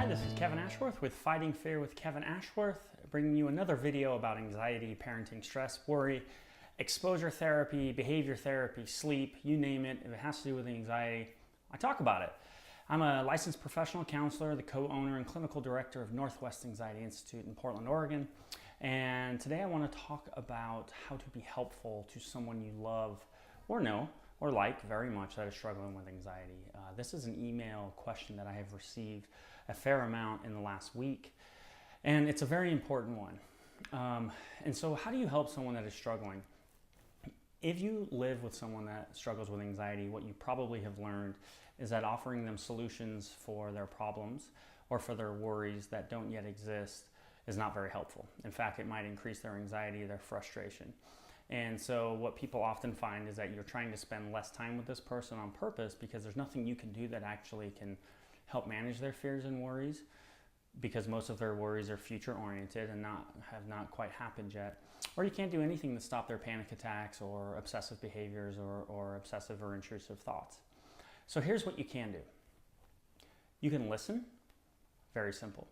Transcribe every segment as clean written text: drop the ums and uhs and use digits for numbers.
Hi, this is Kevin Ashworth with Fighting Fear with Kevin Ashworth, bringing you another video about anxiety, parenting, stress, worry, exposure therapy, behavior therapy, sleep, you name it. If it has to do with anxiety, I talk about it. I'm a licensed professional counselor, the co-owner and clinical director of Northwest Anxiety Institute in Portland, Oregon. And today I want to talk about how to be helpful to someone you love or know or like very much that is struggling with anxiety. This is an email question that I have received a fair amount in the last week, and it's a very important one. And so how do you help someone that is struggling? If you live with someone that struggles with anxiety, what you probably have learned is that offering them solutions for their problems or for their worries that don't yet exist is not very helpful. In fact, it might increase their anxiety, their frustration. And so what people often find is that you're trying to spend less time with this person on purpose because there's nothing you can do that actually can help manage their fears and worries, because most of their worries are future oriented and have not quite happened yet. Or you can't do anything to stop their panic attacks or obsessive behaviors or obsessive or intrusive thoughts. So here's what you can do. You can listen, very simple.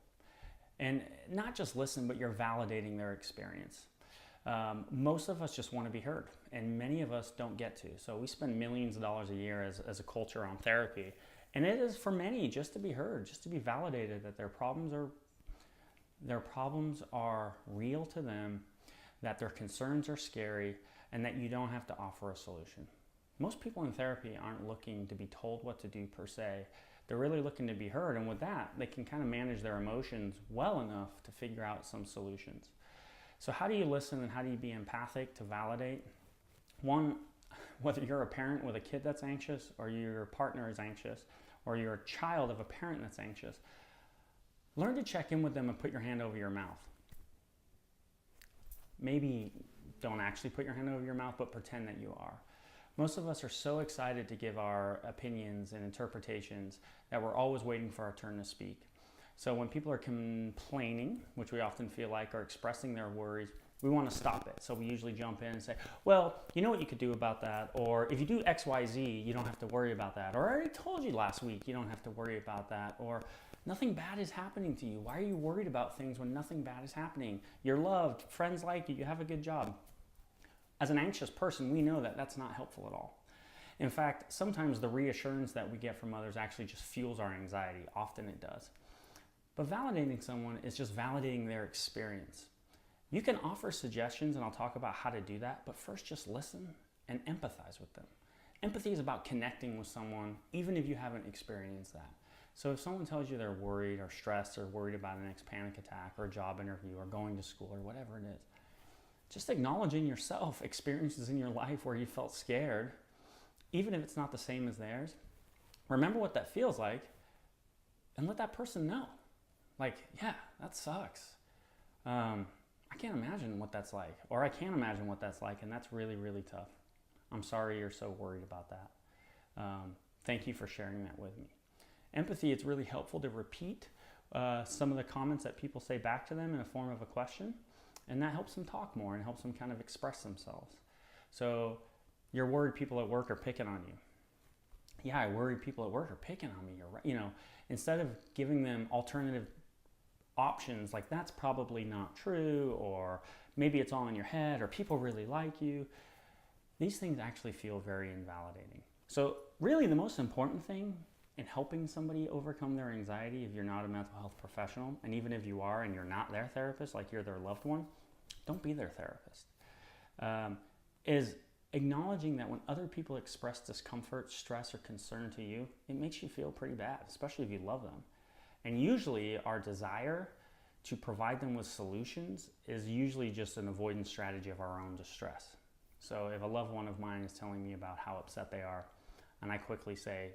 And not just listen, but you're validating their experience. Most of us just want to be heard, and many of us don't get to. So we spend millions of dollars a year as a culture on therapy, and it is for many just to be heard, just to be validated that their problems are real to them, that their concerns are scary, and that you don't have to offer a solution. Most people in therapy aren't looking to be told what to do per se. They're really looking to be heard, and with that, they can kind of manage their emotions well enough to figure out some solutions. So how do you listen and how do you be empathic to validate? One, whether you're a parent with a kid that's anxious, or your partner is anxious, or you're a child of a parent that's anxious, learn to check in with them and put your hand over your mouth. Maybe don't actually put your hand over your mouth, but pretend that you are. Most of us are so excited to give our opinions and interpretations that we're always waiting for our turn to speak. So when people are complaining, which we often feel like, are expressing their worries, we want to stop it. So we usually jump in and say, well, you know what you could do about that? Or if you do X, Y, Z, you don't have to worry about that. Or I already told you last week, you don't have to worry about that. Or nothing bad is happening to you. Why are you worried about things when nothing bad is happening? You're loved, friends like you, you have a good job. As an anxious person, we know that that's not helpful at all. In fact, sometimes the reassurance that we get from others actually just fuels our anxiety. Often it does. But validating someone is just validating their experience. You can offer suggestions, and I'll talk about how to do that, but first just listen and empathize with them. Empathy is about connecting with someone, even if you haven't experienced that. So if someone tells you they're worried or stressed or worried about a next panic attack or a job interview or going to school or whatever it is, just acknowledging yourself, experiences in your life where you felt scared, even if it's not the same as theirs. Remember what that feels like and let that person know. Like, yeah, that sucks. I can't imagine what that's like, or I can't imagine what that's like, and that's really, really tough. I'm sorry you're so worried about that. Thank you for sharing that with me. Empathy, it's really helpful to repeat some of the comments that people say back to them in a form of a question, and that helps them talk more and helps them kind of express themselves. So you're worried people at work are picking on you. Yeah, I worry people at work are picking on me. You're right. You know, instead of giving them alternative options like that's probably not true, or maybe it's all in your head, or people really like you, these things actually feel very invalidating. So really the most important thing in helping somebody overcome their anxiety, if you're not a mental health professional, and even if you are and you're not their therapist, like you're their loved one, don't be their therapist, is acknowledging that when other people express discomfort, stress, or concern to you, it makes you feel pretty bad, especially if you love them. And usually our desire to provide them with solutions is usually just an avoidance strategy of our own distress. So if a loved one of mine is telling me about how upset they are, and I quickly say,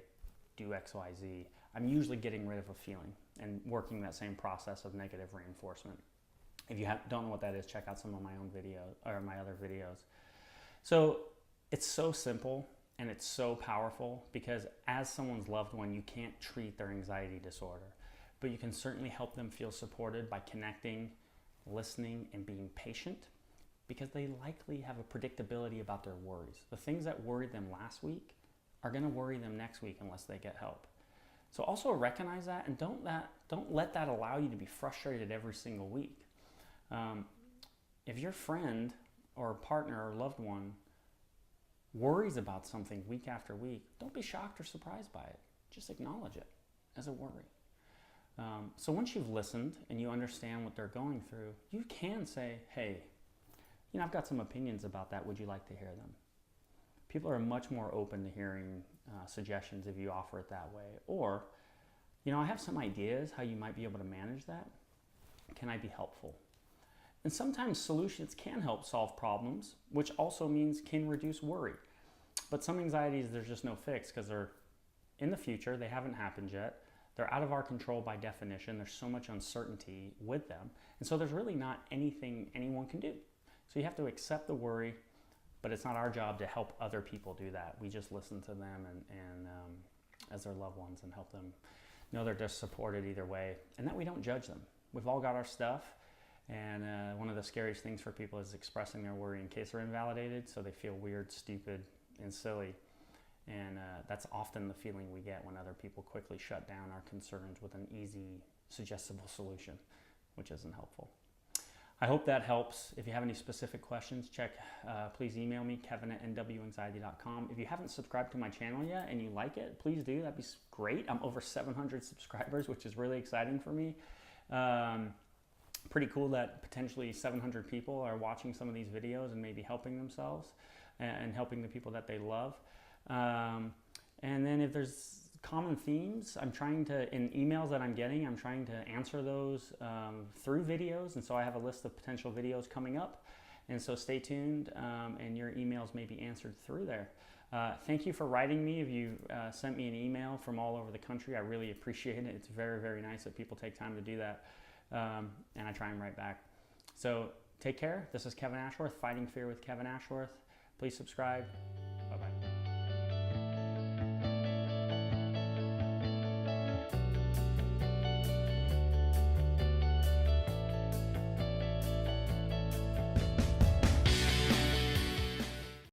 do X, Y, Z, I'm usually getting rid of a feeling and working that same process of negative reinforcement. If you don't know what that is, check out some of my own videos or my other videos. So it's so simple and it's so powerful, because as someone's loved one, you can't treat their anxiety disorder, but you can certainly help them feel supported by connecting, listening, and being patient, because they likely have a predictability about their worries. The things that worried them last week are going to worry them next week unless they get help. So also recognize that, and don't let that allow you to be frustrated every single week. If your friend or partner or loved one worries about something week after week, don't be shocked or surprised by it. Just acknowledge it as a worry. So once you've listened and you understand what they're going through, you can say, hey, I've got some opinions about that. Would you like to hear them? People are much more open to hearing suggestions if you offer it that way. Or, I have some ideas how you might be able to manage that. Can I be helpful? And sometimes solutions can help solve problems, which also means can reduce worry. But some anxieties, there's just no fix because they're in the future, they haven't happened yet. They're out of our control by definition. There's so much uncertainty with them. And so there's really not anything anyone can do. So you have to accept the worry, but it's not our job to help other people do that. We just listen to them and as their loved ones and help them know they're just supported either way, and that we don't judge them. We've all got our stuff, and one of the scariest things for people is expressing their worry in case they're invalidated, so they feel weird, stupid, and silly. And that's often the feeling we get when other people quickly shut down our concerns with an easy, suggestible solution, which isn't helpful. I hope that helps. If you have any specific questions, please email me, kevin@nwanxiety.com. If you haven't subscribed to my channel yet and you like it, please do. That'd be great. I'm over 700 subscribers, which is really exciting for me. Pretty cool that potentially 700 people are watching some of these videos and maybe helping themselves and helping the people that they love. And then if there's common themes, in emails that I'm getting, I'm trying to answer those through videos, and so I have a list of potential videos coming up, and so stay tuned, and your emails may be answered through there. Thank you for writing me. If you sent me an email from all over the country, I really appreciate it. It's very, very nice that people take time to do that, and I try and write back. So take care. This is Kevin Ashworth, Fighting Fear with Kevin Ashworth. Please subscribe.